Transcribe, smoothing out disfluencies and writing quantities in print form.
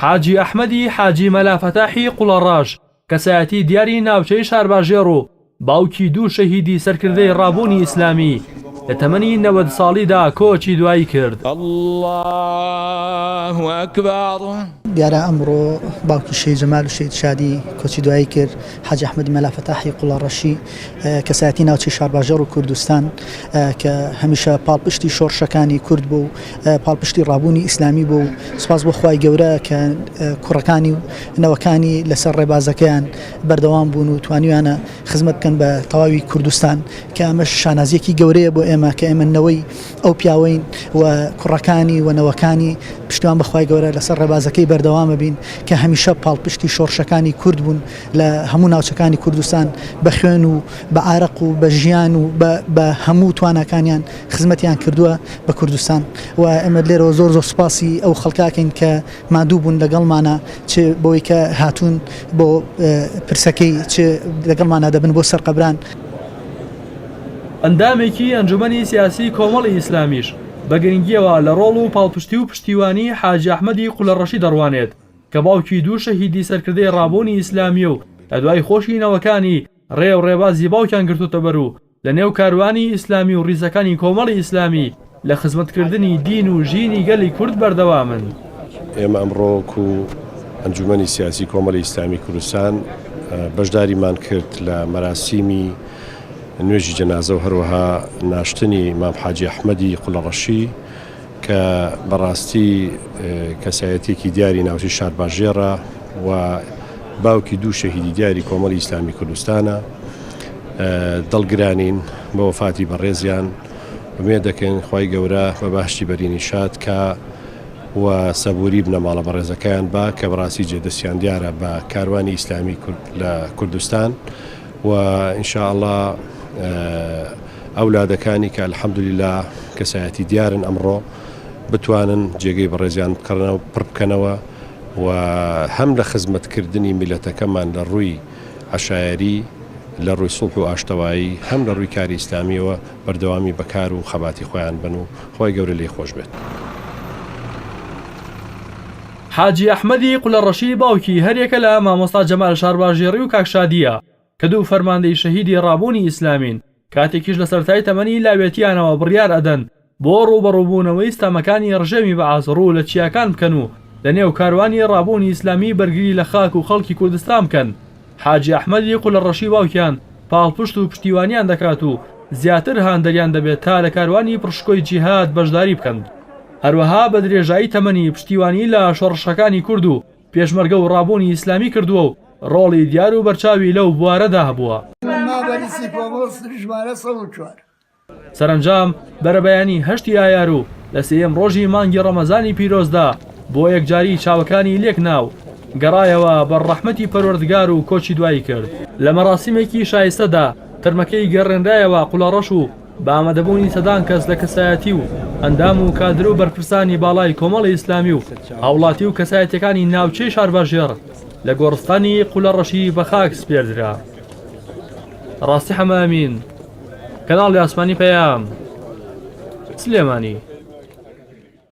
حاجی ئەحمەدی حاجی مەلافەتاحی قوڵەڕاش کەسایەتی دیاری ناوچەی شارباژێڕ و باوکی دوو شەهیدی سەرکردەی ڕابوونی ئیسلامی لە تەمەنی 90 ساڵیدا کۆچی دوایی کرد. الله ئەکبەر. دیارە ئەمڕۆ باوکی شەید جەمال و شەید شادی کۆچی دوایی کرد. حاجی ئەحمەدی مەلافەتاحی قوڵەڕەشی کەسایەتی ناوچەی شارباژێڕ و کوردستان کە هەمیشە پاڵپشتی شۆڕشەکانی کورد بوو، پاڵپشتی ڕابوونی ئیسلامی بوو. سوپاس بۆ خوای گەورە کە کوڕەکانی و نەوەکانی لەسەر ڕێبازەکەیان بەردەوام بوون و توانیویانە خزمەت بکەن بە تەواوی کوردستان کە ئەمەش شانازیەکی گەورەیە بۆ ئێمە کە ئێمە نەوەی ئەو پیاوەین و کوڕەکانی و نەوەکانی پشتیوان بەخوای گەورە لەسەر ڕێبازەکەی بەردەوامە بین کە هەمیشە پاڵپشتی شۆڕشەکانی کورد بوون لە هەموو ناوچەکانی کوردستان بە خوێن و بە ئارەق و بە ژیان و بە هەموو توانەکانیان خزمەتیان کردووە بە کوردستان و ئێمە لێرەوە زۆر زۆر سوپاسی ئەو خەڵکاکەین کە مادوو بوون لەگەڵمانە چ بۆی کە هاتوون بۆ پرسەکەی چ لەگەڵمانە دەبن بۆ سەرقەبران. ئەندامێکی ئەنجومەنی سیاسی کۆمەڵی ئیسلامیش بە گرنگیەوە لە ڕۆڵ و پاڵپشتی و پشتیوانی حاجی ئەحمەدی قوڵەڕەشی دەڕوانێت کە باوکی دوو شەهیدی سەرکردەی ڕابوونی ئیسلامی و لە دوای خۆشینەوەکانی ڕێ و ڕێبازی باوکیان گرتوتە بەر و لە نێو کاروانی ئیسلامی و ڕیزەکانی کۆمەڵی ئیسلامی لە خزمەتکردنی دین و ژینی گەلی کورد بەردەوامن. ئێمە ئەمڕۆکو ئەنجومەنی سیاسی کۆمەڵی ئیسلامی کوردستان بەشداریمان کرد لە مەراسیمی نوێژی جەنازە و هەروەها ناشتنی مام حاجی ئەحمەدی قوڵەڕەشی کە بەڕاستی کەسایەتێکی دیاری ناوچەی شارباژێڕە و باوکی دوو شەهیدی دیاری کۆمەڵی ئیسلامی کوردستانە. دڵگرانین بە وەفاتی بەڕێزیان، ومێ دەکەین خوای گەورە بە باشتی بەرینی شاد کە و سەبووری بنە ماڵە بەڕێزەکەیان با کە بەڕاستی جێدەستیان دیارە بە کاروانی ئیسلامی لە کوردستان و ئینشاءالله ئەولادەکانی کە الحەمدولیلا کەسایەتی دیارن ئەمڕۆ بتوانن جێگەی بەڕێزیان پڕ بکەنەوە و هەم لە خزمەتکردنی میلەتەکەمان لە ڕووی عەشایەری لە ڕووی سوڵح و ئاشتەوایی هەم لە ڕووی کاری ئیسلامیەوە بەردەوامی بەکار و خەباتی خۆیان بن و خۆی گەورە لێی خۆش بێت. حاجی ئەحمەدی قوڵەڕەشی باوکی هەرێکە لە مامۆستا جەمال شارباژێڕی و کاکشادیە کە دوو فەرماندەی شەهیدی ڕابوونی ئیسلامین کاتێکیش لە سەرەتای تەمەنی لاوێتیانەوە بڕیار ئەدەن بۆ ڕوبەڕووبوونەوەی ستامەکانی ڕژێمی بەعاز ڕوو لە چیاکان بکەن و لە نێو کاروانی ڕابوونی ئیسلامی بەرگری لە خاک و خەڵکی کوردستان بکەن. حاجی ئەحمەدی قوڵەڕەشی باوکیان پاڵپشت و پشتیوانیان دەکات و زیاتر هاندەریان دەبێت تا لە کاروانی پڕشکۆی جیهاد بەشداری بکەن. هەروەها بە درێژایی تەمەنی پشتیوانی لە شۆڕشەکانی کورد و پێشمەرگە و ڕابوونی ئیسلامی کردووە و ڕۆڵی دیار و بەرچاوی لەو بوارەدا هەبووە. سەرنجام بەرەبەیانی 8 ئایار و لە سێیەم ڕۆژی مانگی ڕەمەزانی پیرۆزدا بۆ یەکجاری چاوەکانی لێک ناو گەڕایەوە بە ڕەحمەتی پەروەردگار و کۆچی دوایی کرد. لە مەراسیمێکی شایستەدا تەرمەکەی گەڕێنرایەوە قوڵەڕەش و بە ئامادەبوونی سەدان کەس لە کەسایەتی و ئەندام و کادر و بەرپرسانی باڵای کۆمەڵی ئیسلامی و هاوڵاتی و کەسایەتەکانی ناوچەی شارباژێڕ لە گۆڕستانی قوڵەڕەشی بە خاک سپێردرا. ڕاستی حەمامین، کەناڵی ئاسمانی پەیام، سلێمانی.